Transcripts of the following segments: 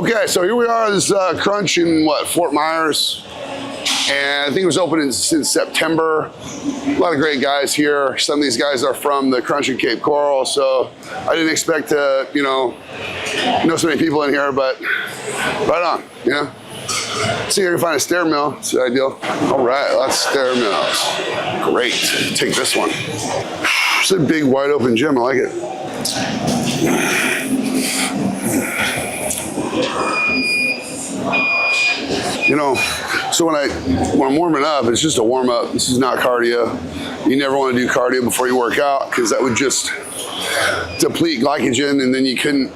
Okay, so here we are, this crunch in Fort Myers. And I think it was open since September. A lot of great guys here. Some of these guys are from the crunch in Cape Coral, so I didn't expect to, know so many people in here, but right on, See if I can find a stair mill. It's ideal. All right, lots of stair mills. Great. Take this one. It's a big, wide open gym. I like it. So when I'm warming up, it's just a warm up. This is not cardio. You never want to do cardio before you work out because that would just deplete glycogen and then you couldn't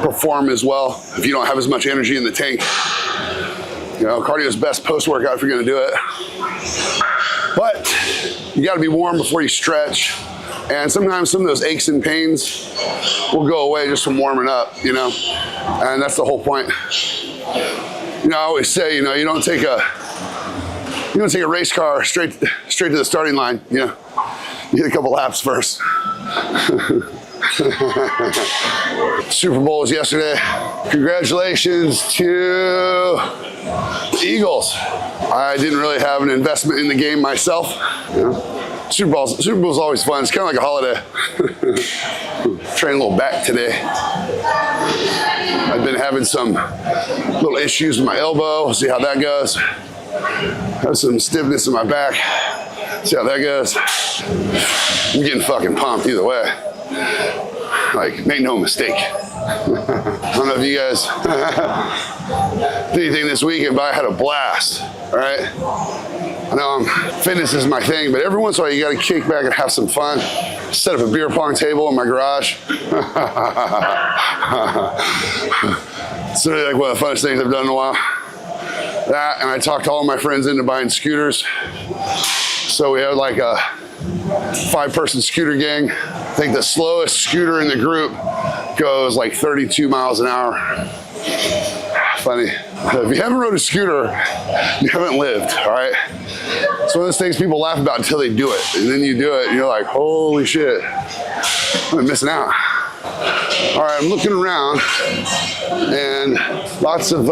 perform as well if you don't have as much energy in the tank. Cardio is best post-workout if you're going to do it. But you got to be warm before you stretch. And sometimes some of those aches and pains will go away just from warming up, And that's the whole point. I always say, you don't take a race car straight to the starting line. You hit a couple laps first. Super Bowl was yesterday. Congratulations to the Eagles. I didn't really have an investment in the game myself. Super Bowl's always fun. It's kind of like a holiday. Train a little back today. I've been having some little issues with my elbow. We'll see how that goes. Have some stiffness in my back. See how that goes. I'm getting fucking pumped either way. Make no mistake. I don't know if you guys did anything this weekend, but I had a blast, all right? I know fitness is my thing, but every once in a while you gotta kick back and have some fun. Set up a beer pong table in my garage. It's really one of the funnest things I've done in a while. That, and I talked all my friends into buying scooters. So we had a 5-person scooter gang. I think the slowest scooter in the group goes 32 miles an hour. Funny. If you haven't rode a scooter, you haven't lived, all right? It's one of those things people laugh about until they do it. And then you do it, and you're like, holy shit, I'm missing out. All right, I'm looking around, and lots of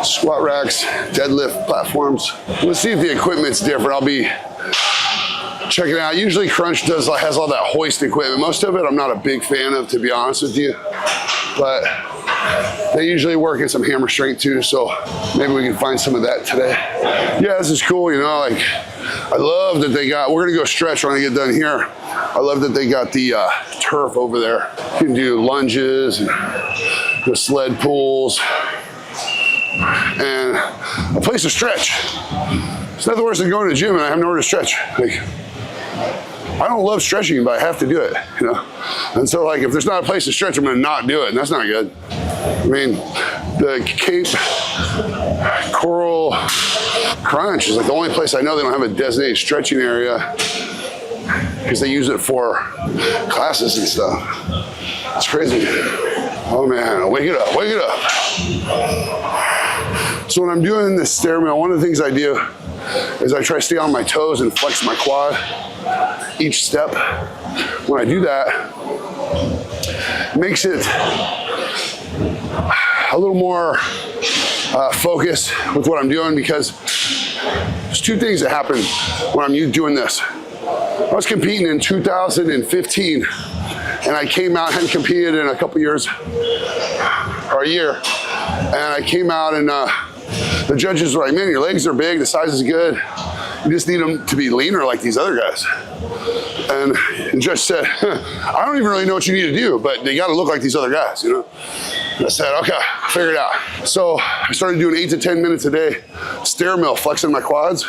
squat racks, deadlift platforms. Let's see if the equipment's different. I'll be checking it out. Usually Crunch has all that hoist equipment. Most of it I'm not a big fan of, to be honest with you. But they usually work in some hammer strength too, so maybe we can find some of that today. Yeah, this is cool, I love that they got, we're gonna go stretch when I get done here. I love that they got the turf over there. You can do lunges and the sled pulls and a place to stretch. It's nothing worse than going to the gym and I have nowhere to stretch. I don't love stretching, but I have to do it, And so if there's not a place to stretch, I'm gonna not do it, and that's not good. I mean, the Cape Coral Crunch is the only place I know they don't have a designated stretching area because they use it for classes and stuff. It's crazy. Oh man, wake it up, wake it up. So when I'm doing this stair mill, one of the things I do is I try to stay on my toes and flex my quad each step. When I do that, it makes it a little more focused with what I'm doing because there's two things that happen when I'm doing this. I was competing in 2015 and I came out, hadn't competed in a couple years or a year, and I came out and the judges were like, man, your legs are big, the size is good. You just need them to be leaner like these other guys. And the judge said, I don't even really know what you need to do, but they got to look like these other guys, And I said, okay, figure it out. So I started doing 8 to 10 minutes a day, stair mill, flexing my quads.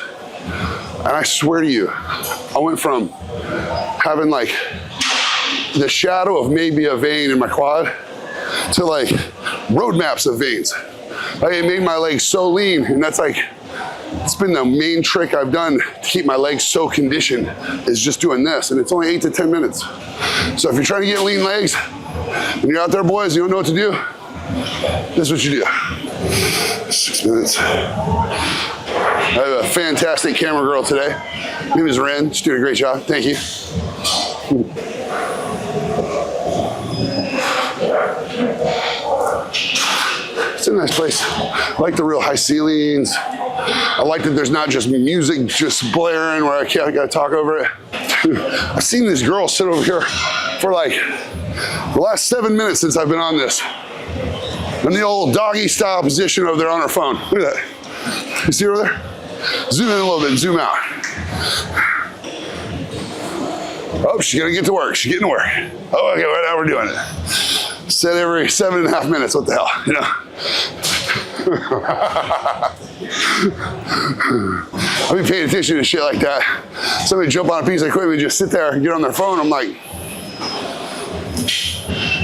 And I swear to you, I went from having the shadow of maybe a vein in my quad to road maps of veins. It made my legs so lean, and that's it's been the main trick I've done to keep my legs so conditioned is just doing this, and it's only 8 to 10 minutes. So if you're trying to get lean legs, and you're out there, boys, you don't know what to do, this is what you do. 6 minutes. I have a fantastic camera girl today. Her name is Ren. She's doing a great job. Thank you. It's a nice place. I like the real high ceilings. I like that there's not just music just blaring where I gotta talk over it. Dude, I've seen this girl sit over here for like the last 7 minutes since I've been on this. In the old doggy style position over there on her phone. Look at that. You see her over there? Zoom in a little bit and zoom out. Oh, she's gonna get to work. She's getting to work. Oh, okay, right now we're doing it. Said every 7.5 minutes, what the hell, you know? I'll be paying attention to shit like that. Somebody jump on a piece of equipment and just sit there and get on their phone. I'm like,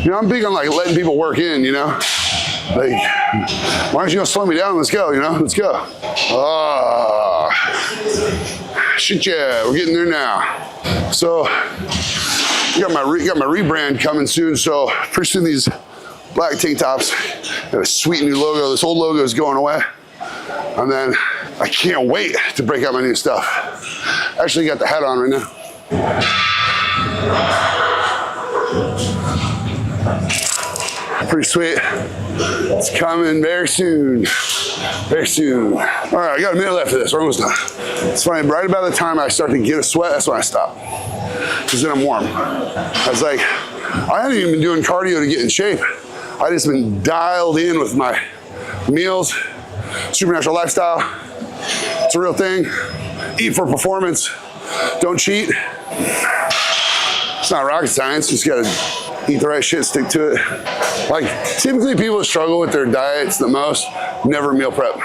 you know, I'm big on like letting people work in, you know? Like, why don't you go slow me down? Let's go, you know? Let's go. Oh, shit, yeah, we're getting there now. So, got my rebrand coming soon, so pretty soon these black tank tops have a sweet new logo. This old logo is going away. And then I can't wait to break out my new stuff. Actually got the hat on right now. Pretty sweet. It's coming very soon. Very soon. All right, I got a minute left of this. We're almost done. It's funny, right about the time I start to get a sweat, that's when I stop. Because then I'm warm. I was like, I hadn't even been doing cardio to get in shape. I just been dialed in with my meals, SuperNatural lifestyle. It's a real thing. Eat for performance. Don't cheat. It's not rocket science. You just gotta eat the right shit, stick to it. Like, typically people who struggle with their diets the most never meal prep.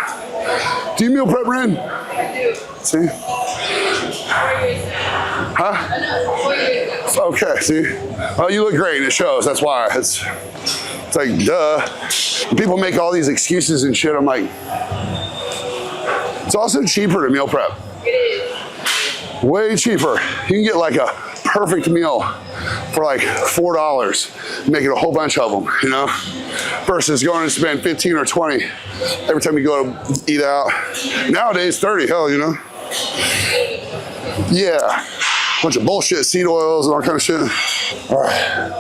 Do you meal prep, Ren? I do. See? 4 years now. Huh? 4 years now. Okay, see? Well, you look great and it shows, that's why. It's like, duh. People make all these excuses and shit, I'm like, it's also cheaper to meal prep. It is. Way cheaper. You can get like a perfect meal for like $4, making a whole bunch of them, you know? Versus going to spend 15 or 20 every time you go to eat out. Nowadays, 30, hell, you know? Yeah. Bunch of bullshit, seed oils and all kind of shit. All right.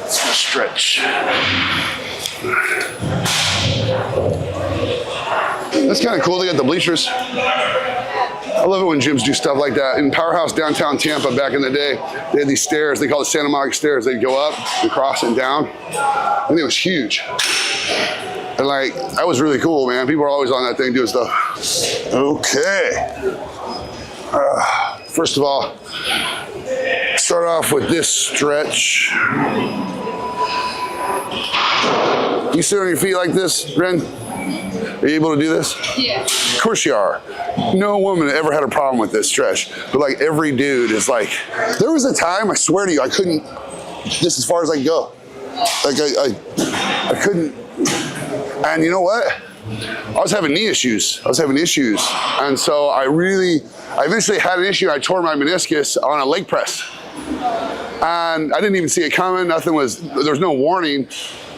Let's go stretch. That's kind of cool. They got the bleachers. I love it when gyms do stuff like that. In Powerhouse downtown Tampa back in the day, they had these stairs. They call it Santa Monica stairs. They'd go up and cross and down. I think it was huge. And like, that was really cool, man. People are always on that thing doing stuff. Okay. First of all, start off with this stretch. You sit on your feet like this, Ren? Are you able to do this? Yeah. Of course you are. No woman ever had a problem with this stretch, but like every dude is like, there was a time, I swear to you, I couldn't, this as far as I could go. Like I couldn't, and you know what? I was having knee issues. And so I eventually had an issue. I tore my meniscus on a leg press. And I didn't even see it coming. There was no warning.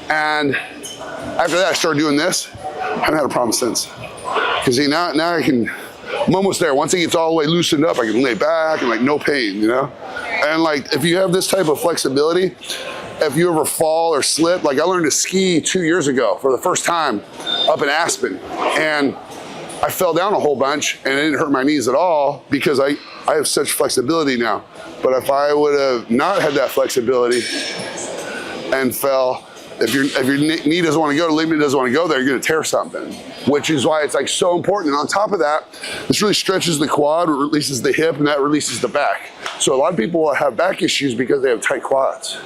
And after that, I started doing this. I haven't had a problem since. Because see, now I'm almost there. Once it gets all the way loosened up, I can lay back and like no pain, you know? And like, if you have this type of flexibility, if you ever fall or slip, like I learned to ski 2 years ago for the first time up in Aspen. And I fell down a whole bunch and it didn't hurt my knees at all because I have such flexibility now. But if I would have not had that flexibility and fell, if your knee doesn't want to go, the ligament doesn't want to go there, you're going to tear something, which is why it's like so important. And on top of that, this really stretches the quad, releases the hip, and that releases the back. So a lot of people will have back issues because they have tight quads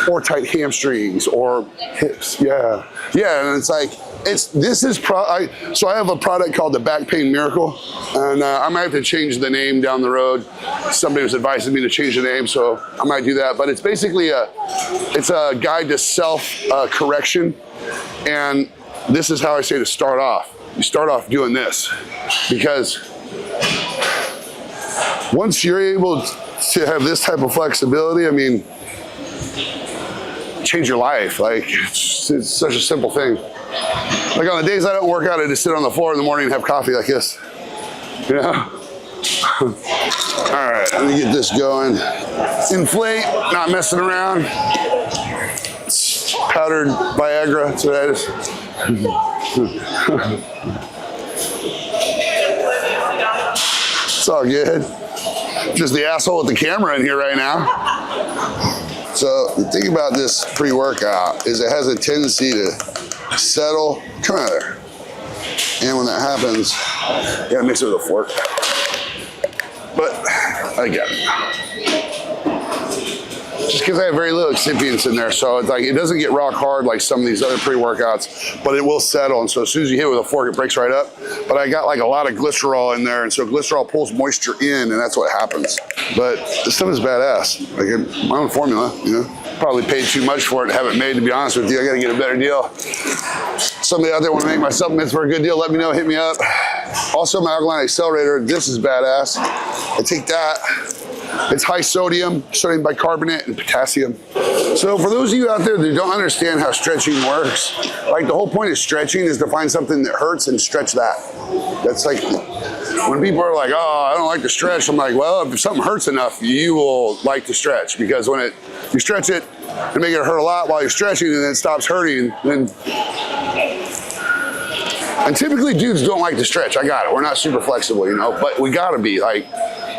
or tight hamstrings or hips. Yeah. And it's like, so I have a product called the Back Pain Miracle, and I might have to change the name down the road. Somebody was advising me to change the name, so I might do that. But it's basically it's a guide to self-correction, and this is how I say to start off. You start off doing this, because once you're able to have this type of flexibility, I mean, change your life. Like, it's such a simple thing. Like on the days I don't work out, I just sit on the floor in the morning and have coffee like this. You know? All right, let me get this going. Inflate, not messing around. It's powdered Viagra, so I just It's all good. Just the asshole with the camera in here right now. So the thing about this pre-workout is it has a tendency to settle. Come out there. And when that happens, you gotta mix it with a fork. But I got it. Just because I have very little excipients in there, so it's like it doesn't get rock hard like some of these other pre-workouts, but it will settle. And so as soon as you hit it with a fork, it breaks right up. But I got like a lot of glycerol in there, and so glycerol pulls moisture in, and that's what happens. But this stuff is badass. Like my own formula, you know. Probably paid too much for it to have it made, to be honest with you. I gotta get a better deal. Somebody out there want to make my supplements for a good deal, let me know, hit me up. Also my alkaline accelerator, this is badass. I take that. It's high sodium bicarbonate, and potassium. So for those of you out there that don't understand how stretching works, like the whole point of stretching is to find something that hurts and stretch that. That's like, when people are like, oh, I don't like to stretch, I'm like, well, if something hurts enough, you will like to stretch, because when you stretch it and make it hurt a lot while you're stretching and then it stops hurting, and typically dudes don't like to stretch. I got it. We're not super flexible, you know, but we gotta be like,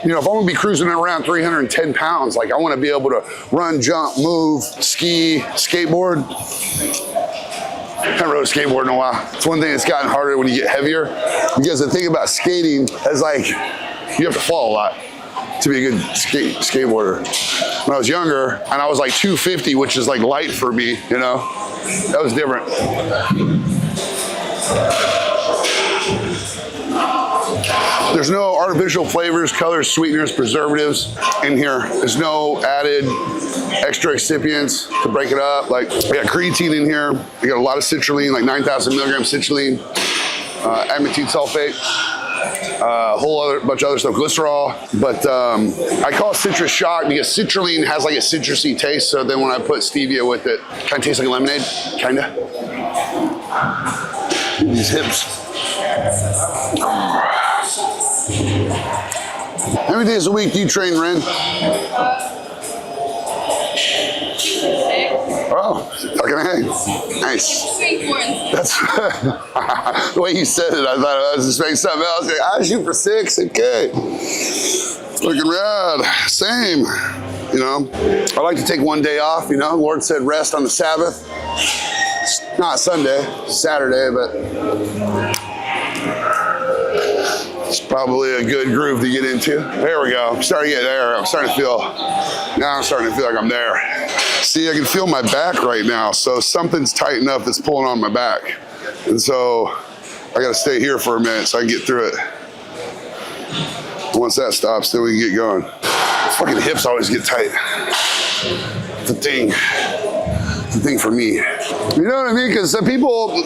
you know, if I'm gonna be cruising around 310 pounds, like I wanna be able to run, jump, move, ski, skateboard. I haven't rode a skateboard in a while. It's one thing that's gotten harder when you get heavier, because the thing about skating is like, you have to fall a lot to be a good skateboarder. When I was younger, and I was like 250, which is like light for me, you know? That was different. There's no artificial flavors, colors, sweeteners, preservatives in here. There's no added extra excipients to break it up. Like, I got creatine in here. I got a lot of citrulline, like 9,000 milligrams citrulline, amytine sulfate, a whole bunch of other stuff, glycerol. But I call it citrus shock because citrulline has like a citrusy taste. So then when I put stevia with it, kind of tastes like lemonade, kinda. These hips. How many days a week do you train, Ren? 6. Oh, fucking hey. Nice. That's the way you said it. I thought I was expecting something else. Like, I shoot for 6. Okay. Looking rad. Same. You know, I like to take one day off. You know, the Lord said rest on the Sabbath. It's not Sunday, Saturday, but it's probably a good groove to get into. There we go. I'm starting to get there. I'm starting to feel like I'm there. See, I can feel my back right now. So something's tight enough that's pulling on my back. And so I got to stay here for a minute so I can get through it. Once that stops, then we can get going. Fucking hips always get tight. It's a thing. It's a thing for me. You know what I mean? Because some people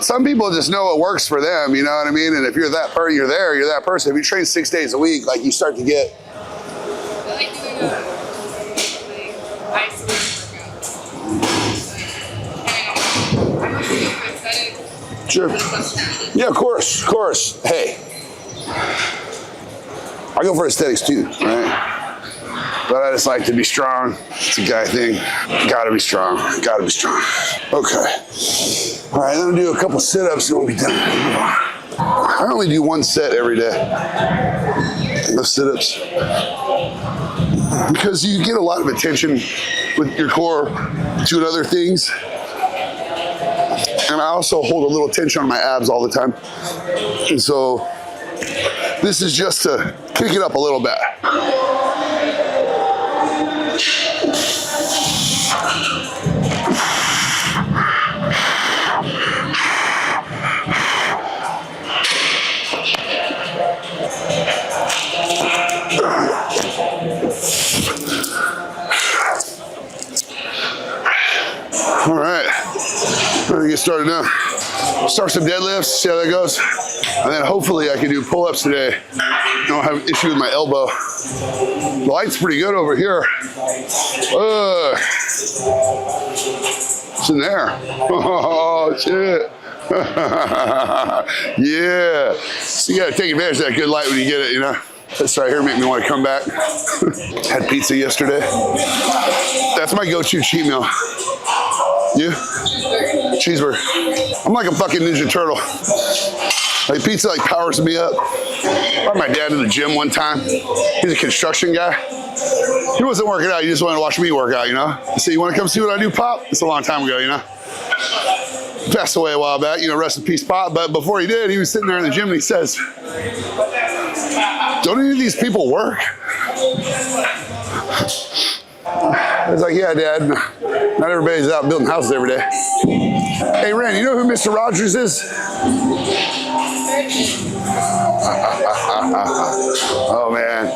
just know what works for them, you know what I mean? And if you're that person, you're that person. If you train 6 days a week, like you start to get. I like doing isolated workouts. I'm not doing aesthetic. Sure. Yeah, of course. Hey, I go for aesthetics too, right? But I just like to be strong. It's a guy thing. Gotta be strong. Okay. All right, I'm gonna do a couple sit-ups and we'll be done. I only do one set every day. The sit-ups. Because you get a lot of attention with your core doing other things. And I also hold a little tension on my abs all the time. And so this is just to kick it up a little bit. All right, we're gonna get started now. Start some deadlifts, see how that goes. And then hopefully I can do pull-ups today. I don't have an issue with my elbow. The light's pretty good over here. It's in there. Oh, shit. Yeah. So you gotta take advantage of that good light when you get it, you know? This right here make me want to come back. Had pizza yesterday. That's my go-to cheat meal. You? Cheeseburger. I'm like a fucking Ninja Turtle. Like pizza like powers me up. I brought my dad to the gym one time. He's a construction guy. He wasn't working out, he just wanted to watch me work out, you know? I said, you wanna come see what I do, Pop? It's a long time ago, you know? Passed away a while back, you know, rest in peace, Pop. But before he did, he was sitting there in the gym and he says, don't any of these people work? I was like, yeah, Dad, not everybody's out building houses every day. Hey, Ren, you know who Mr. Rogers is? Oh, man.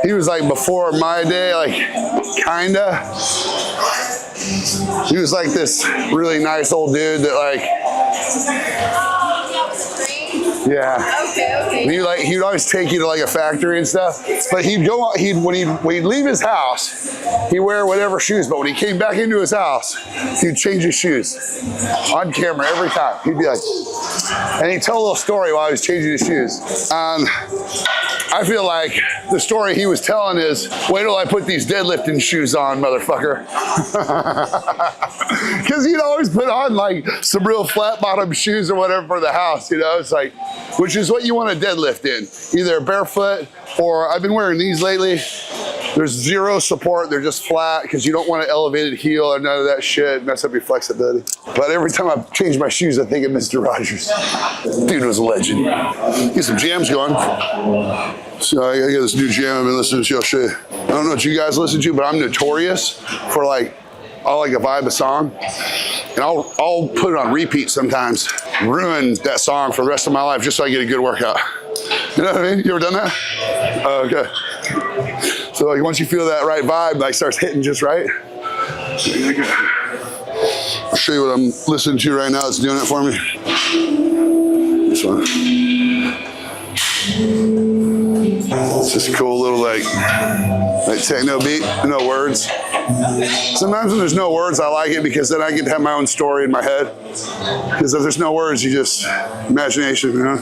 He was like before my day, like, kinda. He was like this really nice old dude that like, yeah. Okay. He would always take you to like a factory and stuff. But he'd go, when he'd leave his house, he'd wear whatever shoes. But when he came back into his house, he'd change his shoes on camera every time. He'd be like, and he'd tell a little story while he was changing his shoes. I feel like the story he was telling is, wait till I put these deadlifting shoes on, motherfucker. Because he'd always put on like some real flat bottom shoes or whatever for the house, you know? It's like, which is what you want to deadlift in. Either barefoot or I've been wearing these lately. There's zero support, they're just flat because you don't want an elevated heel or none of that shit, mess up your flexibility. But every time I change my shoes, I think of Mr. Rogers. Dude was a legend. Get some jams going. So I got this new jam I've been listening to, I'll show you. I don't know what you guys listen to, but I'm notorious for like, I'll like a vibe a song and I'll put it on repeat sometimes, ruin that song for the rest of my life just so I get a good workout. You know what I mean? You ever done that? Oh, okay. So like once you feel that right vibe, like starts hitting just right. I'll show you what I'm listening to right now. It's doing it for me. This one. It's just a cool little like techno beat, no words. Sometimes when there's no words, I like it because then I get to have my own story in my head. Because if there's no words, you just, imagination, you know?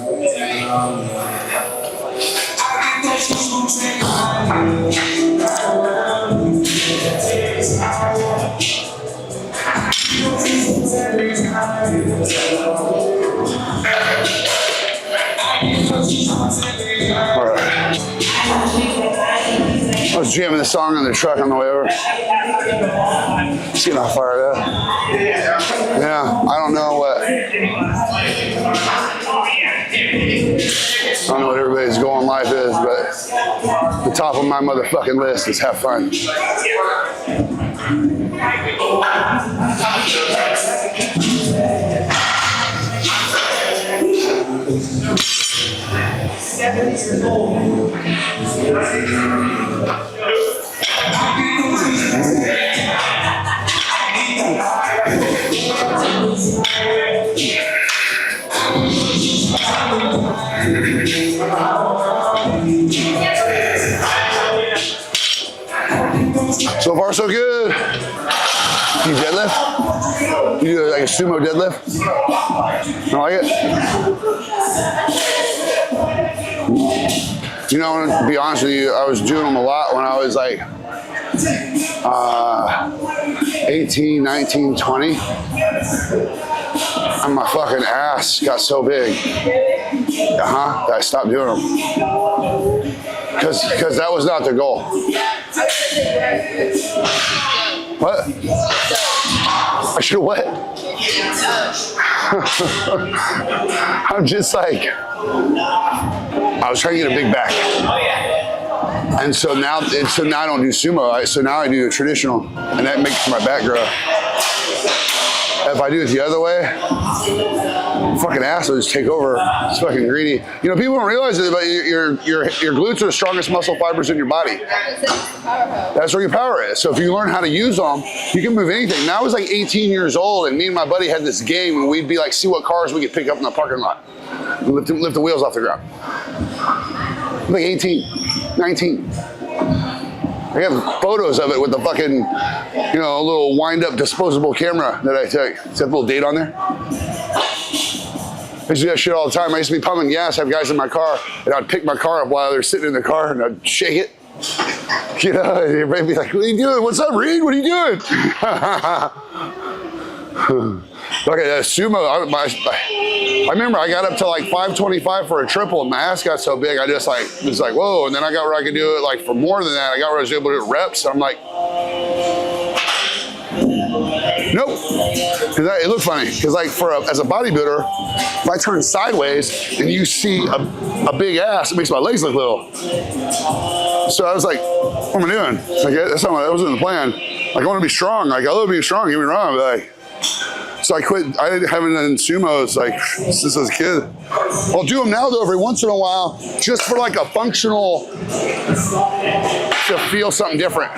All right. I was jamming this song in the truck on the way over. Just getting all fired up. Yeah, I don't know what everybody's goal in life is, but the top of my motherfucking list is have fun. So far, so good. You deadlift? You do like a sumo deadlift? You like it? You know, to be honest with you, I was doing them a lot when I was like 18, 19, 20. And my fucking ass got so big. That I stopped doing them. Because that was not the goal. What? I should have what? I'm just like, I was trying to get a big back. And so now I don't do sumo. So now I do a traditional, and that makes my back grow. If I do it the other way, fucking ass will just take over. It's fucking greedy. You know, people don't realize it, but your glutes are the strongest muscle fibers in your body. That's where your power is. So if you learn how to use them, you can move anything. Now I was like 18 years old, and me and my buddy had this game, and we'd be like, see what cars we could pick up in the parking lot. Lift the wheels off the ground. Like 18, 19. I got photos of it with the fucking, you know, a little wind-up disposable camera that I took. It's got a little date on there. I used to do that shit all the time. I used to be pumping gas, have guys in my car, and I'd pick my car up while they're sitting in the car, and I'd shake it. You know, and everybody'd be like, what are you doing? What's up, Reed? What are you doing? Look at that sumo. I remember I got up to like 525 for a triple, and my ass got so big. I just like was like, whoa. And then I got where I could do it like for more than that. I got where I was able to do reps. I'm like, nope. It looked funny because like as a bodybuilder, if I turn sideways and you see a big ass, it makes my legs look little. So I was like, what am I doing? Like that wasn't the plan. Like I want to be strong. Like I love being strong. Get me wrong, but like. So I quit. I haven't done sumos like since I was a kid. I'll do them now though every once in a while, just for like a functional, to feel something different.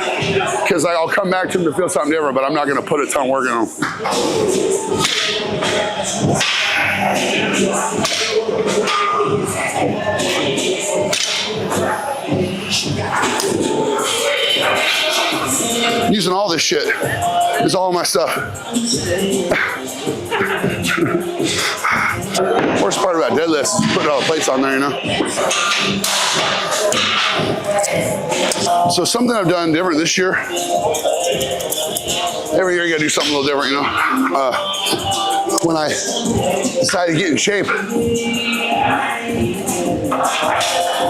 Because I'll come back to them to feel something different, but I'm not going to put a ton of work in them. Using all this shit. It's all my stuff. Worst part about deadlifts is putting all the plates on there, you know? So something I've done different this year. Every year you gotta do something a little different, you know? When I decided to get in shape,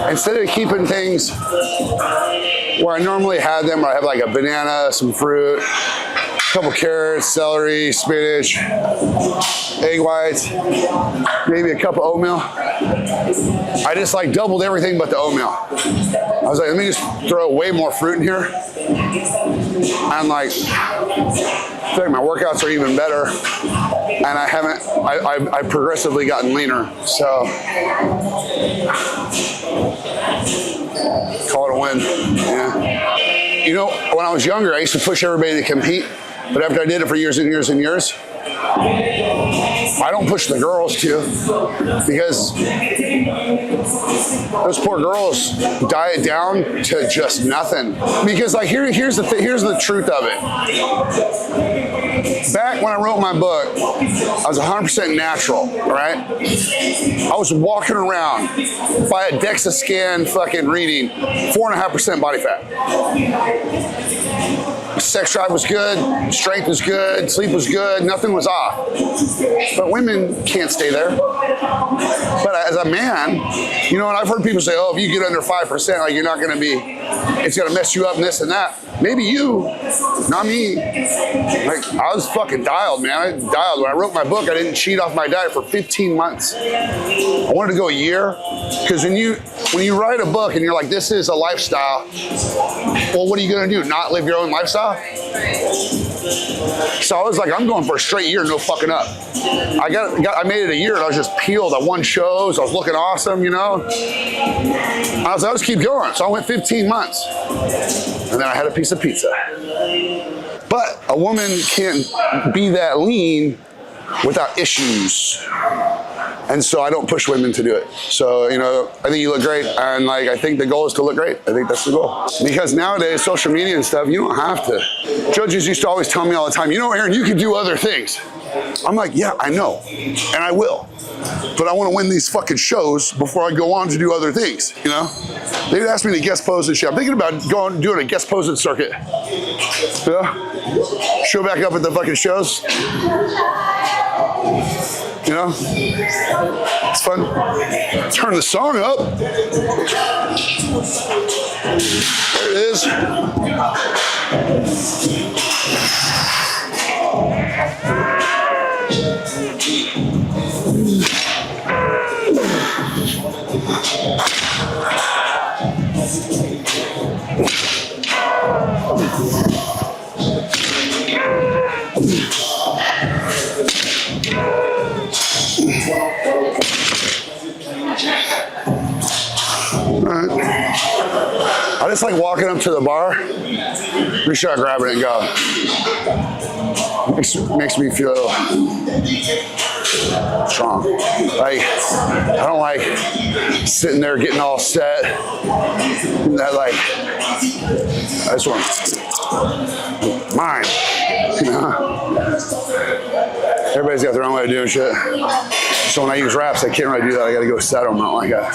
instead of keeping things where I normally had them, where I have like a banana, some fruit, a couple carrots, celery, spinach, egg whites, maybe a cup of oatmeal. I just like doubled everything but the oatmeal. I was like, let me just throw way more fruit in here. And like, I feel like my workouts are even better. And I've progressively gotten leaner. So, call it a win, yeah. You know, when I was younger, I used to push everybody to compete. But after I did it for years and years and years, I don't push the girls to, because those poor girls diet down to just nothing. Because like here's the truth of it. Back when I wrote my book, I was 100% natural, right? I was walking around, if I had DEXA scan fucking reading, 4.5% body fat. Sex drive was good, strength was good, sleep was good, nothing was off. But women can't stay there. But as a man, you know, and I've heard people say, oh, if you get under 5%, like you're not gonna be, it's gonna mess you up and this and that. Maybe you, not me. Like I was fucking dialed, man. I dialed. When I wrote my book, I didn't cheat off my diet for 15 months. I wanted to go a year, because when you write a book and you're like, this is a lifestyle, well, what are you gonna do? Not live your own lifestyle? So I was like, I'm going for a straight year, no fucking up. I made it a year and I was just peeled. I won shows, I was looking awesome, you know? I was like, I'll just keep going. So I went 15 months. And then I had a piece of pizza. But a woman can't be that lean without issues. And so I don't push women to do it. So, you know, I think you look great. And like, I think the goal is to look great. I think that's the goal. Because nowadays, social media and stuff, you don't have to. Judges used to always tell me all the time, you know, Aaron, you can do other things. I'm like, yeah, I know. And I will. But I want to win these fucking shows before I go on to do other things, you know? They would ask me to guest pose and shit. I'm thinking about doing a guest posing circuit. Yeah? Show back up at the fucking shows. You know? It's fun. Turn the song up. There it is. Alright. I just like walking up to the bar, pretty sure I grab it and go. Makes me feel strong. Like, I don't like sitting there getting all set. That like, I just want mine, you know? Everybody's got their own way of doing shit. So when I use wraps, I can't really do that. I gotta go set them, not like that.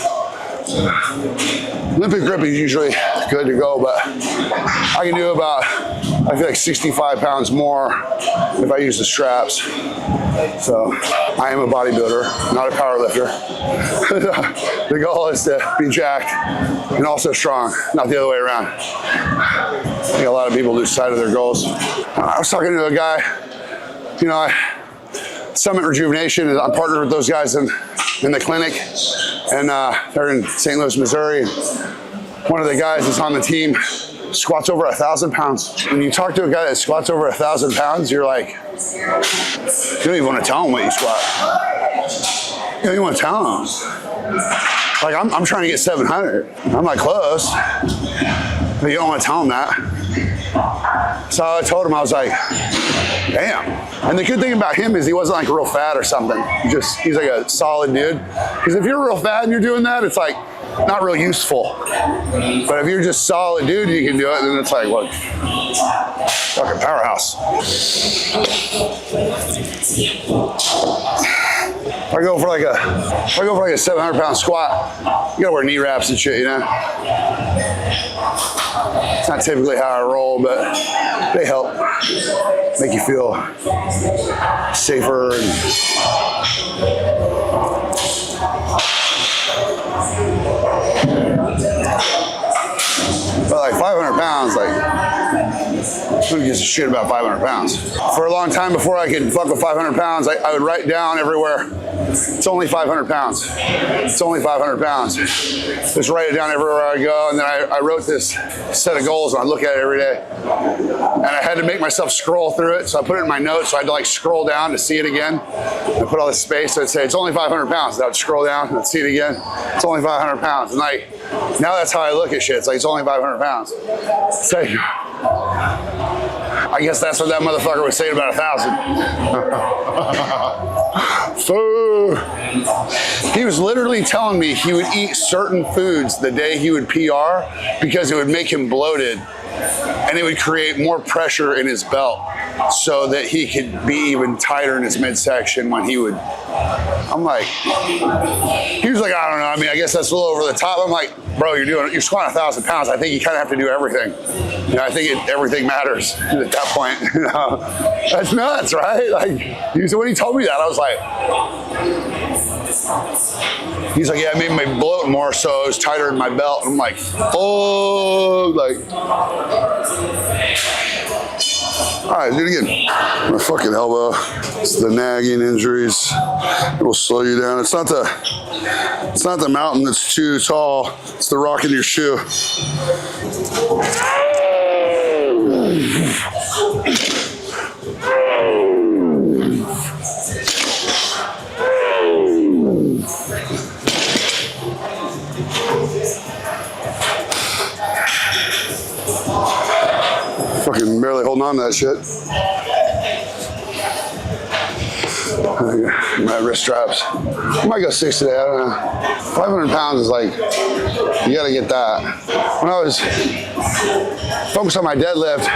Olympic grip is usually good to go, but I can do about I feel like 65 pounds more if I use the straps. So I am a bodybuilder, not a power lifter. The goal is to be jacked and also strong, not the other way around. I think a lot of people lose sight of their goals. I was talking to a guy, you know, Summit Rejuvenation, I'm partnered with those guys in the clinic, and they're in St. Louis, Missouri. One of the guys that's on the team squats over 1,000 pounds. When you talk to a guy that squats over 1,000 pounds, you're like, you don't even want to tell him what you squat. You don't even want to tell him. Like, I'm trying to get 700. I'm like, close. But you don't want to tell him that. So I told him, I was like, damn. And the good thing about him is he wasn't like real fat or something. He's like a solid dude. Because if you're real fat and you're doing that, it's like not real useful. But if you're just solid dude, you can do it, then it's like, look, fucking powerhouse. If I go for like a 700 pound squat, you gotta wear knee wraps and shit, you know? It's not typically how I roll, but they help make you feel safer. But like 500 pounds, like, who gives a shit about 500 pounds? For a long time before I could fuck with 500 pounds, I would write down everywhere, it's only 500 pounds. It's only 500 pounds. Just write it down everywhere I go. And then I wrote this set of goals and I look at it every day. And I had to make myself scroll through it. So I put it in my notes. So I had to like scroll down to see it again. I put all this space. So I'd say, it's only 500 pounds. And I would scroll down and see it again. It's only 500 pounds. And like, now that's how I look at shit. It's like, it's only 500 pounds. It's like, I guess that's what that motherfucker was saying about 1,000. So, he was literally telling me he would eat certain foods the day he would PR because it would make him bloated and it would create more pressure in his belt so that he could be even tighter in his midsection when he would. I'm like, he was like, I don't know. I mean, I guess that's a little over the top. I'm like, bro, you're squatting 1,000 pounds. I think you kind of have to do everything. You know, I think everything matters at that point. You know? That's nuts, right? Like, when he told me that, I was like, he's like, yeah, it made me bloat more, so it was tighter in my belt. I'm like, oh, like. All right, do it again. My fucking elbow. It's the nagging injuries. It'll slow you down. It's not the mountain that's too tall. It's the rock in your shoe. Fucking barely holding on to that shit. My wrist straps. I might go 6 today, I don't know. 500 pounds is like, you gotta get that. When I was focused on my deadlift,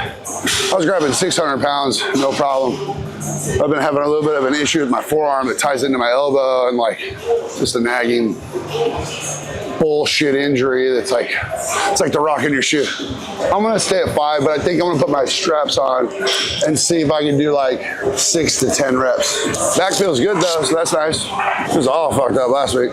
I was grabbing 600 pounds, no problem. I've been having a little bit of an issue with my forearm that ties into my elbow and like just a nagging bullshit injury that's like, it's like the rock in your shoe. I'm gonna stay at 5, but I think I'm gonna put my straps on and see if I can do like 6 to 10 reps. Back feels good though, so that's nice. It was all fucked up last week,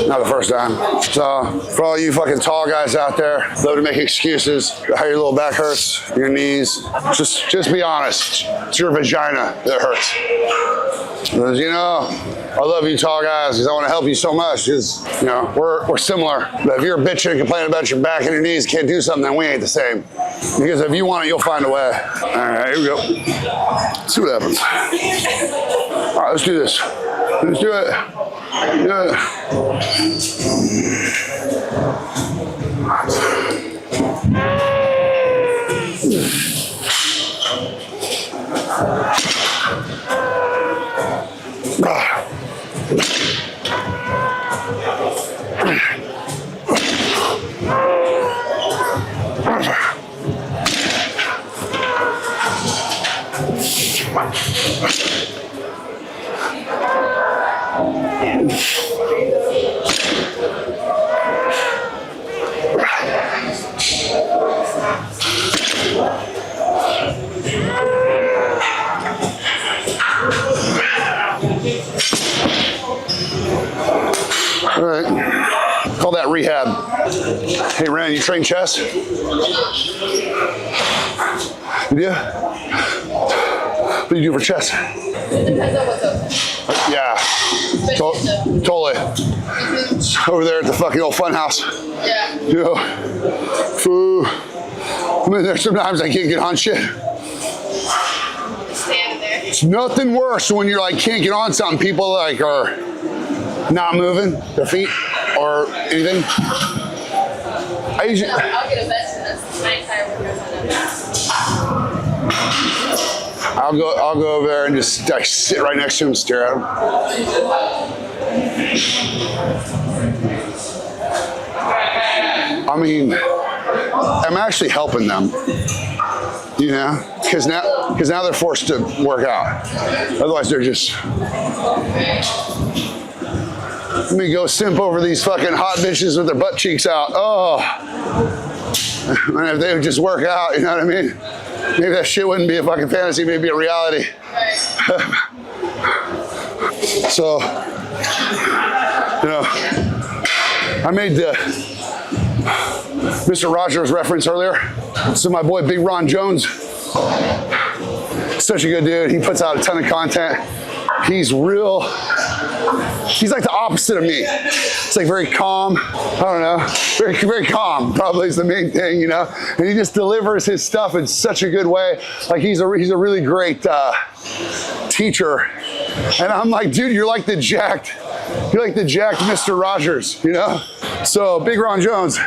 not the first time. So for all you fucking tall guys out there, love to make excuses, how your little back hurts, your knees, just be honest. It's your vagina that hurts. Because, you know, I love you tall guys because I want to help you so much because, you know, we're similar. But if you're bitching and complaining about your back and your knees, can't do something, then we ain't the same. Because if you want it, you'll find a way. All right, here we go. Let's see what happens. All right, let's do this. Let's do it. Do All right. Call that rehab. Hey, Ren, you train chest? You do? What do you do for chest? It depends on what's open. Yeah, totally. Over there at the fucking old fun house. Yeah. You know, I mean, there's sometimes I can't get on shit. Stand there. It's nothing worse when you're like can't get on something. People like are not moving their feet or anything. I usually. I'll get a vest and that's my entire workout on I'll go over there and just like, sit right next to him and stare at him. I mean, I'm actually helping them, you know, because now they're forced to work out. Otherwise, they're just. Let me go simp over these fucking hot bitches with their butt cheeks out. Oh, and if they would just work out, you know what I mean? Maybe that shit wouldn't be a fucking fantasy, maybe be a reality. So, you know, I made the Mr. Rogers reference earlier. So my boy Big Ron Jones, such a good dude. He puts out a ton of content. He's real. He's like the opposite of me. It's like very calm. I don't know. Very, very calm probably is the main thing, you know? And he just delivers his stuff in such a good way. Like he's a really great teacher. And I'm like, dude, you're like the jacked Mr. Rogers, you know? So Big Ron Jones,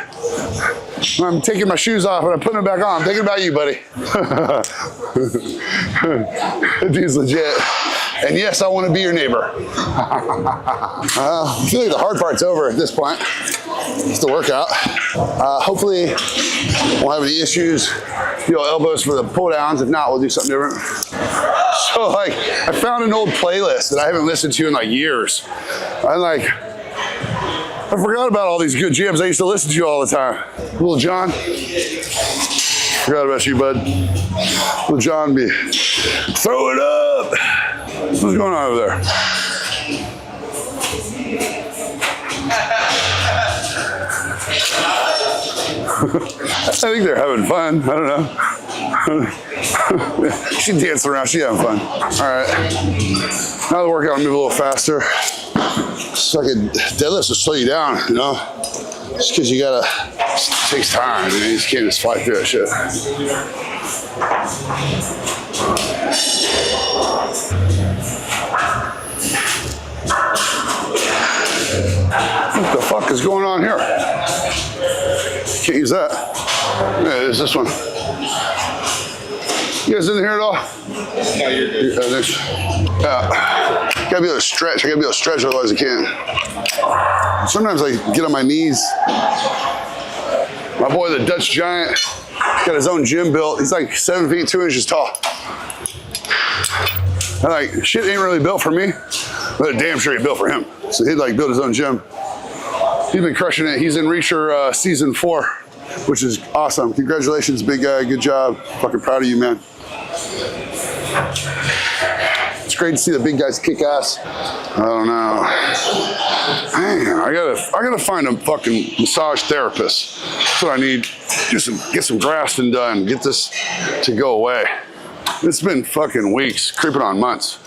I'm taking my shoes off and I'm putting them back on. I'm thinking about you, buddy. That dude's legit. And yes, I want to be your neighbor. I feel like the hard part's over at this point. It's the workout. Hopefully, won't have any issues. Elbows for the pull downs. If not, we'll do something different. So, like, I found an old playlist that I haven't listened to in like years. I forgot about all these good jams I used to listen to all the time. Little John. Forgot about you, bud. Little John be, throw it up. What's going on over there? I think they're having fun. I don't know. She dancing around. She's having fun. All right. Now the workout, I'll move a little faster. It's like a deadlift to slow you down, you know? Just because you gotta, it takes time. You just can't just fly through that shit. What the fuck is going on here? Can't use that. Yeah, there's this one. You guys in here at all? No, you're good. Gotta be able to stretch. I gotta be able to stretch, otherwise I can't. Sometimes I get on my knees. My boy, the Dutch Giant, got his own gym built. He's like 7 feet 2 inches tall. And like, shit ain't really built for me, but damn sure he built for him. So he'd like build his own gym. He's been crushing it. He's in Reacher season 4, which is awesome. Congratulations, big guy. Good job. Fucking proud of you, man. It's great to see the big guys kick ass. I don't know. Man, I gotta find a fucking massage therapist. That's what I need. Just get some grafting done. Get this to go away. It's been fucking weeks, creeping on months.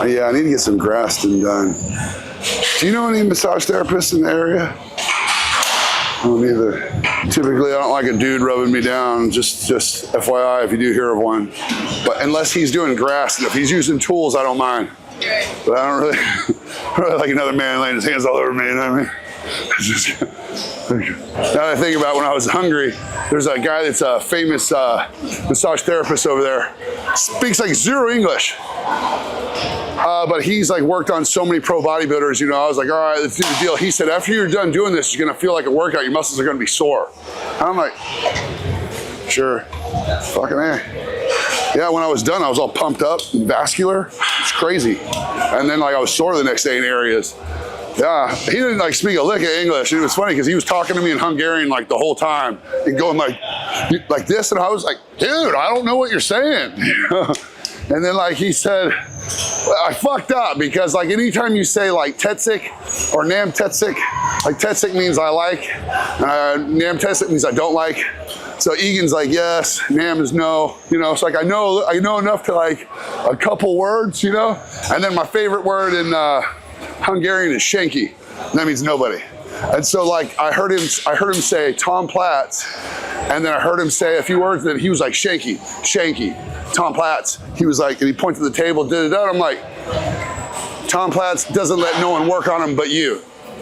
Yeah, I need to get some grafting done. Do you know any massage therapists in the area? I don't either. Typically, I don't like a dude rubbing me down, just FYI if you do hear of one. But unless he's doing grass, and if he's using tools, I don't mind. But I don't really like another man laying his hands all over me, you know what I mean? Now that I think about when I was hungry, there's a guy that's a famous massage therapist over there. Speaks like zero English. But he's like worked on so many pro bodybuilders, you know. I was like, all right, let's do the deal. He said, after you're done doing this, you're gonna feel like a workout. Your muscles are gonna be sore. And I'm like, sure, fucking A. Yeah, when I was done, I was all pumped up and vascular. It's crazy. And then like I was sore the next day in areas. Yeah, he didn't like speak a lick of English. It was funny because he was talking to me in Hungarian like the whole time and going like, like this, and I was like, dude, I don't know what you're saying. And then like he said, I fucked up because like anytime you say like tetsik or nam tetsik, like tetsik means I like, nam tetsik means I don't like. So Egan's like yes, nam is no, you know. It's like I know enough to like a couple words, you know. And then my favorite word in Hungarian is shanky. That means nobody. And so like I heard him say Tom Platz, and then I heard him say a few words that he was like shanky, Tom Platz. He was like, and he pointed to the table, did it out. I'm like, Tom Platz doesn't let no one work on him but you.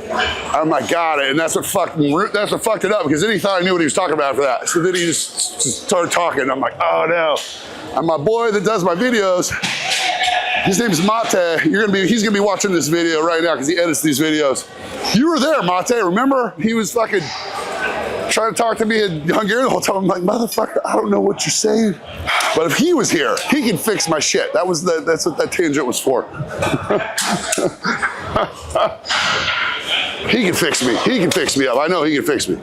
I'm like, got it. And that's what fucked it up, because then he thought I knew what he was talking about after that. So then he just started talking. I'm like, oh no. And my boy that does my videos, his name's Mate. He's gonna be watching this video right now because he edits these videos. You were there, Mate, remember? He was fucking trying to talk to me in Hungarian the whole time. I'm like, motherfucker, I don't know what you're saying. But if he was here, he can fix my shit. That's what that tangent was for. He can fix me. He can fix me up. I know he can fix me.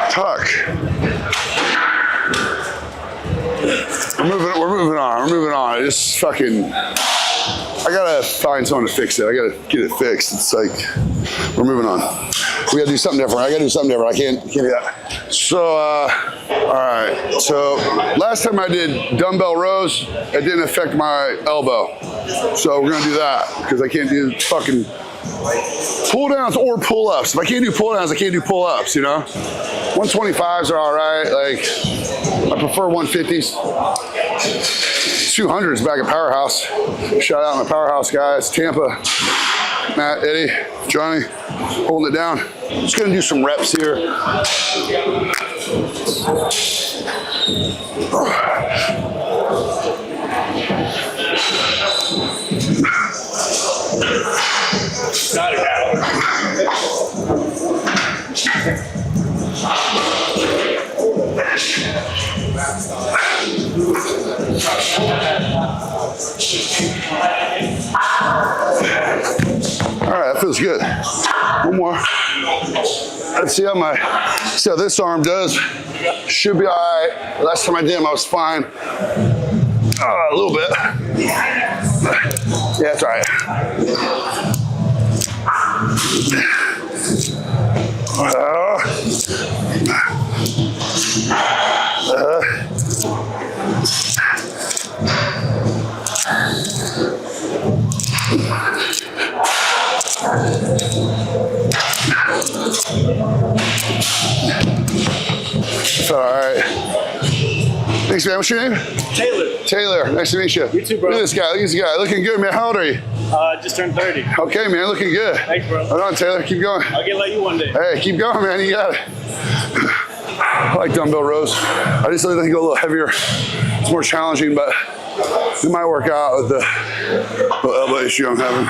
Tuck. We're moving on. I just fucking, I gotta find someone to fix it. I gotta get it fixed. It's like, we're moving on. We gotta do something different. I gotta do something different. I can't do that. So, all right. So last time I did dumbbell rows, it didn't affect my elbow. So we're gonna do that because I can't do fucking pull downs or pull ups. If I can't do pull downs, I can't do pull ups, you know? 125s are all right. Like, I prefer 150s. 200s back at Powerhouse. Shout out my Powerhouse guys. Tampa, Matt, Eddie, Johnny, holding it down. Just gonna do some reps here. All right, that feels good. One more. Let's see how this arm does. Should be all right. Last time I did them, I was fine. A little bit. Yeah, that's all right. It's all right. Thanks, man. What's your name? Taylor. Taylor. Nice to meet you. You too, bro. Look at this guy. Look at this guy. Looking good, man. How old are you? Just turned 30. Okay, man. Looking good. Thanks, bro. Hold on, Taylor. Keep going. I'll get like you one day. Hey, keep going, man. You got it. I like dumbbell rows. I just like to go a little heavier. It's more challenging, but it might work out with the little elbow issue I'm having.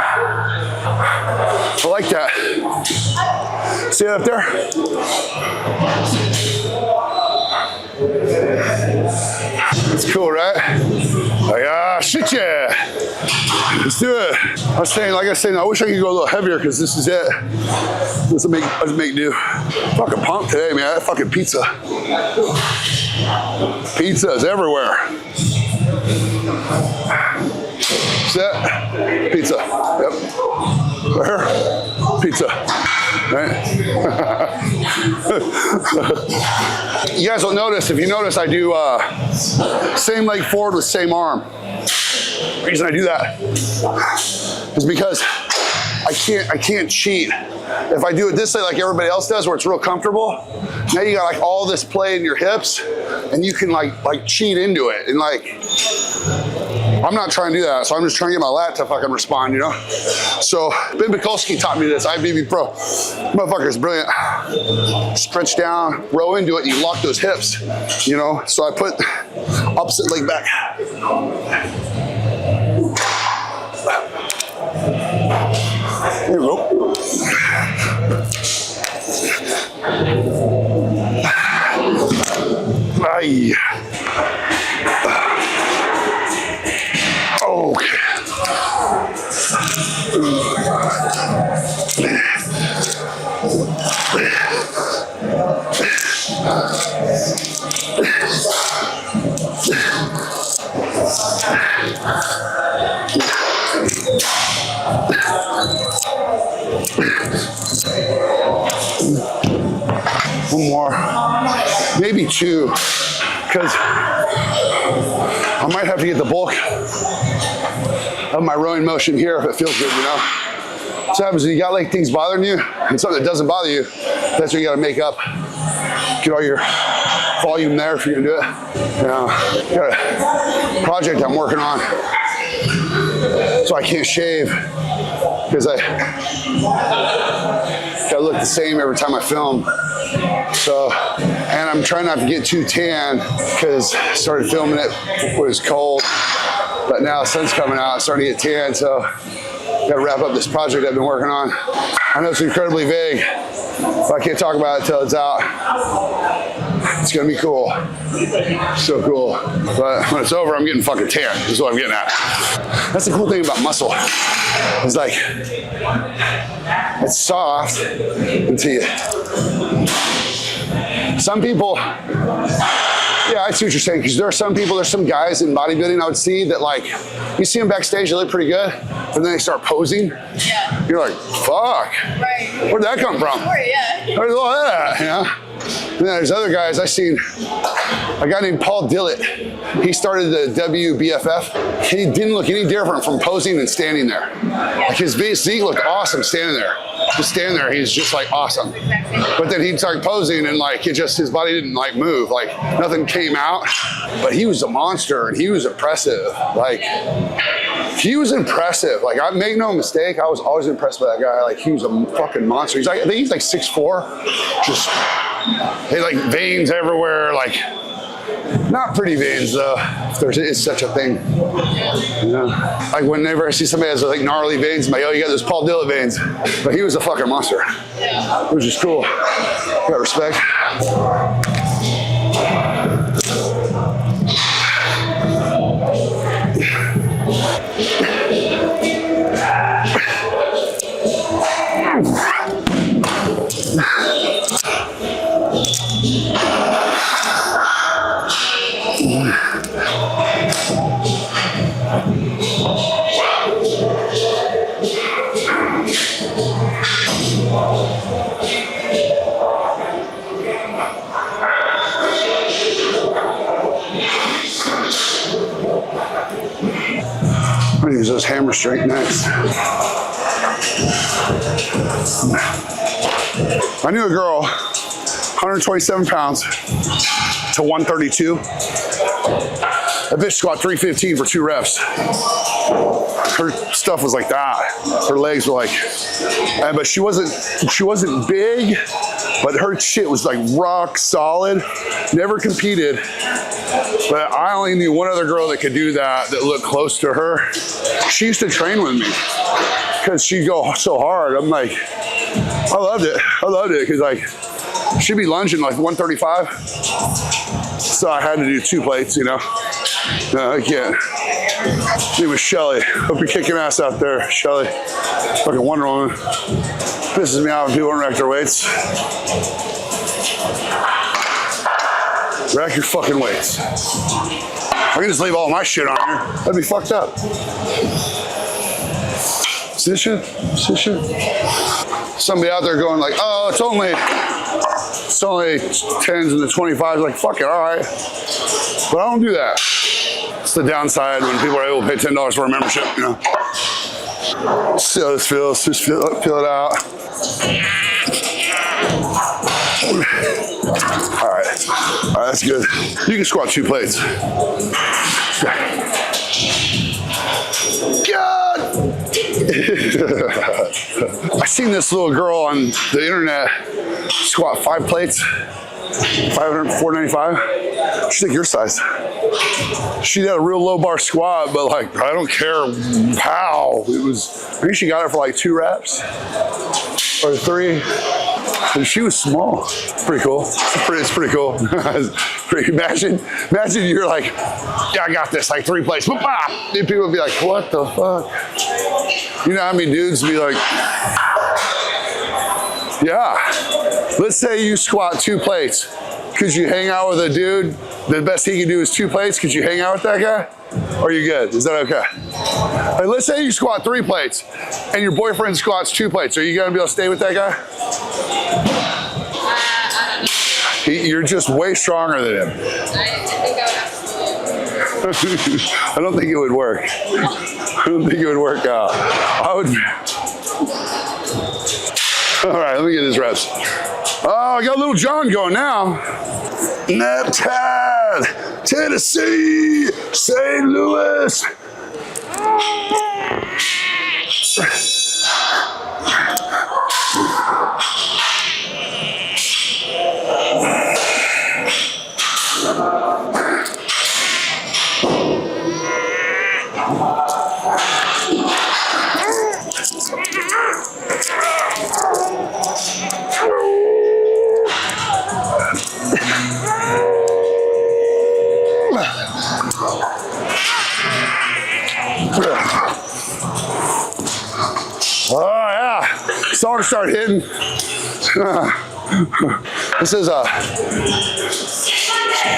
I like that. See that up there? It's cool, right? Like, shit, yeah. Let's do it. I was saying, I wish I could go a little heavier because this is it. Let's make do. Fucking pumped today, man. That fucking pizza. Pizza is everywhere. Set. Pizza. Yep. Where? Pizza. Right? You guys will notice, if you notice, I do same leg forward with same arm. The reason I do that is because I can't cheat. If I do it this way like everybody else does, where it's real comfortable, now you got like all this play in your hips, and you can like cheat into it. And like, I'm not trying to do that, so I'm just trying to get my lat to fucking respond, you know? So Ben Bikolsky taught me this, IBB Pro. Motherfucker's brilliant. Stretch down, row into it, and you lock those hips, you know? So I put opposite leg back. There we go. Aye. Okay. One more, maybe two, because I might have to get the bulk of my rowing motion here if it feels good, you know? So happens when you got like things bothering you and something that doesn't bother you, that's what you gotta make up. Get all your volume there if you're gonna do it. Got a project I'm working on, so I can't shave because I gotta look the same every time I film. So, and I'm trying not to get too tan because I started filming it when it was cold, but now the sun's coming out, it's starting to get tan, so gotta wrap up this project I've been working on. I know it's incredibly vague, but I can't talk about it until it's out. It's gonna be cool. So cool. But when it's over, I'm getting fucking tan, is what I'm getting at. That's the cool thing about muscle. It's like, it's soft until you, some people, yeah, I see what you're saying, because there are some people, there's some guys in bodybuilding I would see that like, you see them backstage, they look pretty good, but then they start posing. Yeah. You're like, fuck. Right. Where'd that come from? Yeah. Where's all that, you know? And then there's other guys, I seen a guy named Paul Dillett. He started the WBFF. He didn't look any different from posing and standing there. Like his physique looked awesome standing there. Just standing there, he's just like awesome. But then he'd start posing and like it just, his body didn't like move, like nothing came out. But he was a monster and he was impressive. Like he was impressive. Like I make no mistake, I was always impressed by that guy. Like he was a fucking monster. He's like, I think he's like 6'4", just, he had like veins everywhere, like not pretty veins though, if there is such a thing. You know? Like whenever I see somebody has like gnarly veins, I'm like, oh, you got those Paul Dillett veins. But he was a fucking monster, which is cool. Got respect. I'm gonna use those hammer strength next. I knew a girl, 127 pounds to 132. That bitch squat 315 for 2 reps. Her stuff was like that. Her legs were like, but she wasn't big, but her shit was like rock solid. Never competed. But I only knew one other girl that could do that looked close to her. She used to train with me because she'd go so hard. I'm like, I loved it. I loved it because like, she'd be lunging like 135. So I had to do 2 plates, you know? No, I can't. Her name was Shelly. Hope you're kicking ass out there, Shelly. Fucking Wonder Woman. Pisses me out when people don't rack their weights. Rack your fucking weights. I can just leave all my shit on here. That'd be fucked up. See this shit? See this shit? Somebody out there going like, oh, it's only 10s and the 25s. Like, fuck it, all right. But I don't do that. It's the downside when people are able to pay $10 for a membership, you know? See how this feels. Just feel it out. All right, that's good. You can squat 2 plates. God! I seen this little girl on the internet squat 5 plates, 495. She's like your size. She had a real low bar squat, but like, I don't care how. I think she got it for like 2 reps or 3. And she was small. It's pretty cool. It's pretty cool. Imagine you're like, yeah, I got this, like 3 plates. And people would be like, what the fuck? You know how many dudes be like, yeah, let's say you squat 2 plates. Could you hang out with a dude? The best he can do is 2 plates. Could you hang out with that guy? Or are you good? Is that okay? Like, let's say you squat 3 plates and your boyfriend squats 2 plates. Are you gonna be able to stay with that guy? You're just way stronger than him. I think I would have to do it. I don't think it would work. I don't think it would work out. I would. All right, let me get his reps. Oh, I got little John going now. Naptad, Tennessee, St. Louis. Oh yeah, song start hitting. This is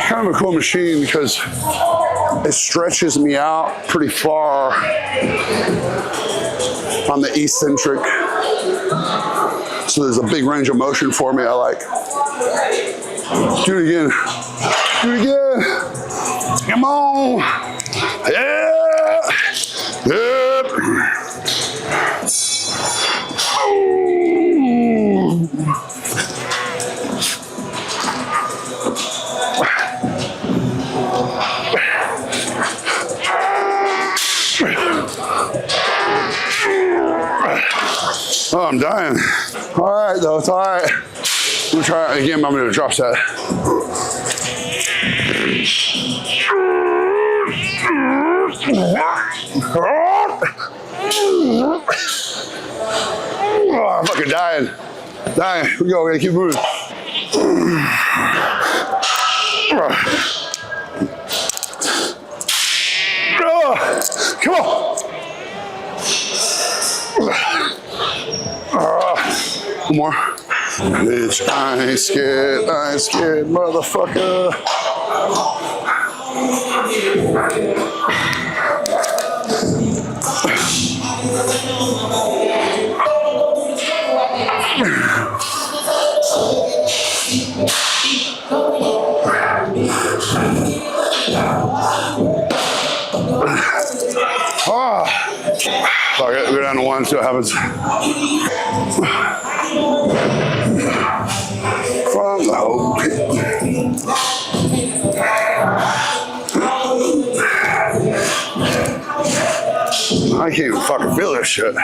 kind of a cool machine because it stretches me out pretty far on the eccentric. So there's a big range of motion for me. I like. Do it again. Do it again. Come on. Yeah. Yep. Oh, I'm dying. All right, though, it's all right. I'm gonna try it again. I'm gonna do a drop set. Oh, I'm fucking dying. Dying. Here we go. We're gonna keep moving. Come on. One more. Bitch, I ain't scared, motherfucker. Oh. Fuck it, go down to 1, see what happens. From the whole pit. I can't even fucking feel this shit.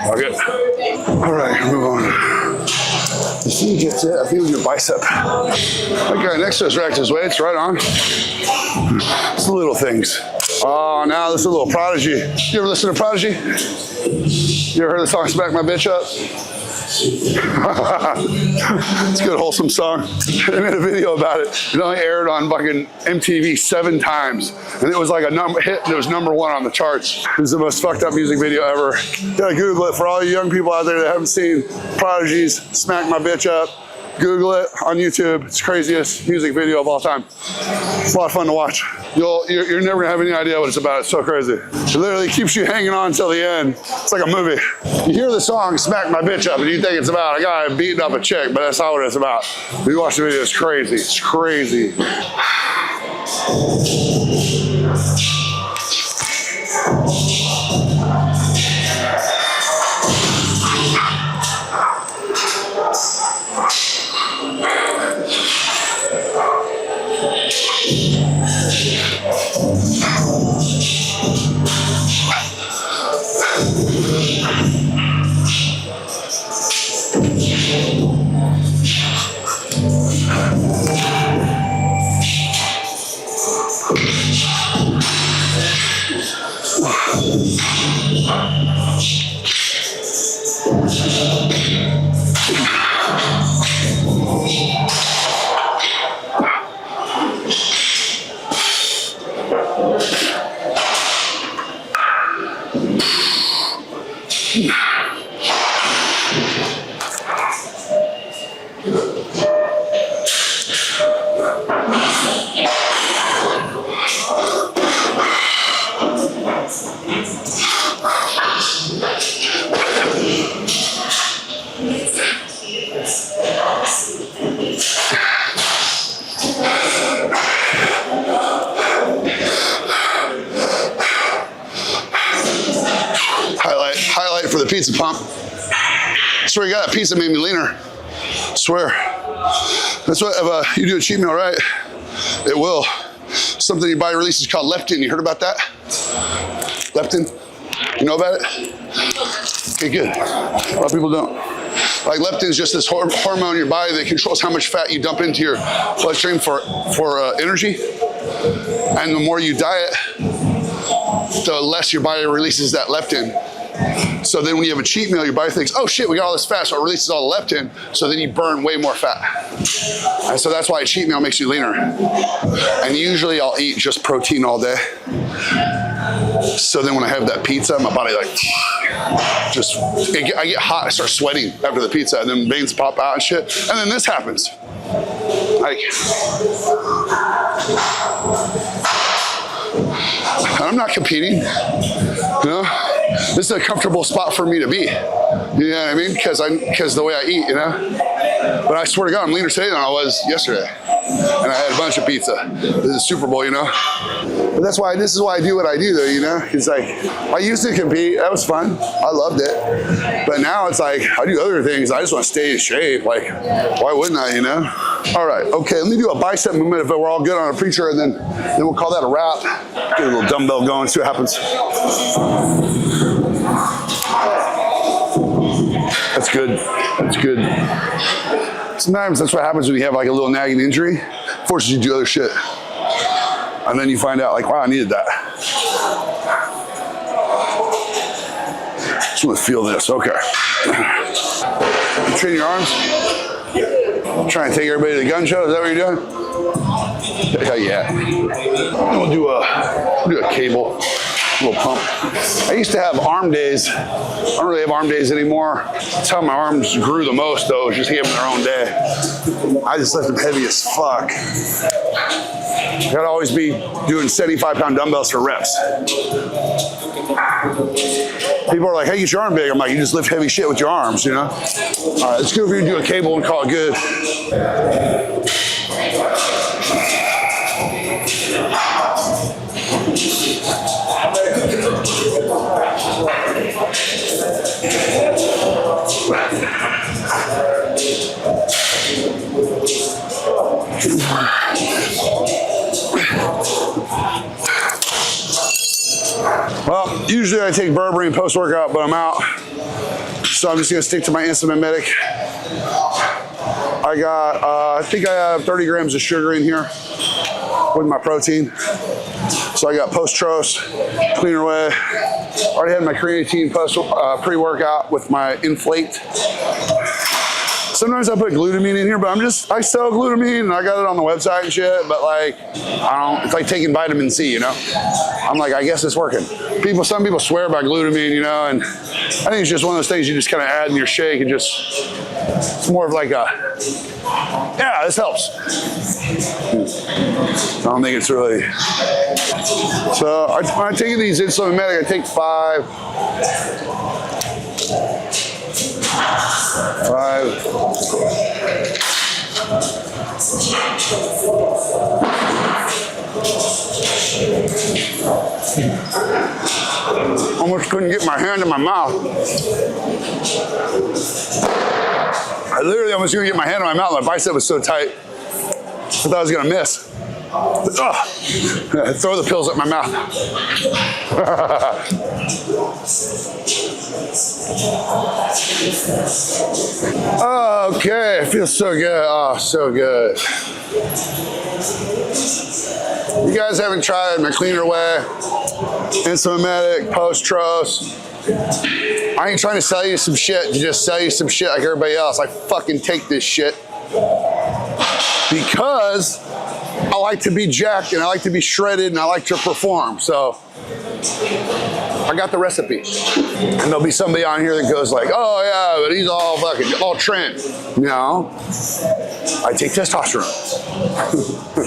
Okay. All right, move on. The C gets it. I feel your bicep. Okay, next to us, racked his weights. Right on. It's the little things. Oh, now this is a little Prodigy. You ever listen to Prodigy? You ever heard the song "Smack My Bitch Up"? It's a good, wholesome song. They made a video about it. It only aired on fucking MTV 7 times. And it was like a hit, and it was #1 on the charts. It was the most fucked up music video ever. You gotta Google it for all you young people out there that haven't seen Prodigy's "Smack My Bitch Up." Google it on YouTube. It's the craziest music video of all time. It's a lot of fun to watch. You're never gonna have any idea what it's about. It's so crazy. It literally keeps you hanging on until the end. It's like a movie. You hear the song "Smack My Bitch Up" and you think it's about a guy beating up a chick, but that's not what it's about. If you watch the video, it's crazy. It's crazy. pizza pump. I swear you got that pizza made me leaner. I swear. That's what, if you do a cheat meal right, it will. Something your body releases called leptin. You heard about that? Leptin? You know about it? Okay, good. A lot of people don't. Like leptin is just this hormone in your body that controls how much fat you dump into your bloodstream for energy. And the more you diet, the less your body releases that leptin. So then when you have a cheat meal, your body thinks, oh shit, we got all this fat, so it releases all the leptin, so then you burn way more fat. And so that's why a cheat meal makes you leaner. And usually I'll eat just protein all day. So then when I have that pizza, my body like, I get hot, I start sweating after the pizza, and then veins pop out and shit. And then this happens. Like, I'm not competing, you know? This is a comfortable spot for me to be. You know what I mean? Because the way I eat, you know? But I swear to God, I'm leaner today than I was yesterday. And I had a bunch of pizza. This is Super Bowl, you know? But this is why I do what I do though, you know? It's like, I used to compete, that was fun. I loved it. But now it's like, I do other things. I just want to stay in shape. Like, why wouldn't I, you know? All right, okay, let me do a bicep movement if we're all good on a preacher, and then we'll call that a wrap. Get a little dumbbell going, see what happens. That's good, that's good. Sometimes that's what happens when you have like a little nagging injury. Forces you to do other shit. And then you find out like, wow, I needed that. Just want to feel this, okay. Train your arms. Try and take everybody to the gun show, is that what you're doing? Hell yeah. We'll do a cable, a little pump. I used to have arm days. I don't really have arm days anymore. That's how my arms grew the most though, was just having their own day. I just left them heavy as fuck. I gotta always be doing 75-pound dumbbells for reps. People are like, hey, get your arm big. I'm like, you just lift heavy shit with your arms, you know? All right, let's go over here and do a cable and call it good. Well, usually I take berberine post-workout, but I'm out. So I'm just gonna stick to my instant mimetic. I got, I think I have 30 grams of sugar in here with my protein. So I got post-tros, cleaner way. Already had my creatine pre-workout with my inflate. Sometimes I put glutamine in here, but I sell glutamine and I got it on the website and shit, but like, it's like taking vitamin C, you know? I'm like, I guess it's working. Some people swear by glutamine, you know, and I think it's just one of those things you just kind of add in your shake and it's more of like yeah, this helps. I don't think it's really. So when I take these insulin mimetic, I take 5. Almost couldn't get my hand in my mouth. I literally almost couldn't get my hand in my mouth. My bicep was so tight. I thought I was gonna miss. Throw the pills at my mouth. Okay, it feels so good. Oh, so good. You guys haven't tried my cleaner way, insulin post-tros. I ain't trying to sell you some shit to just sell you some shit like everybody else. I fucking take this shit because I like to be jacked and I like to be shredded and I like to perform. So I got the recipe. And there'll be somebody on here that goes like, oh yeah, but he's all trim. No, I take testosterone.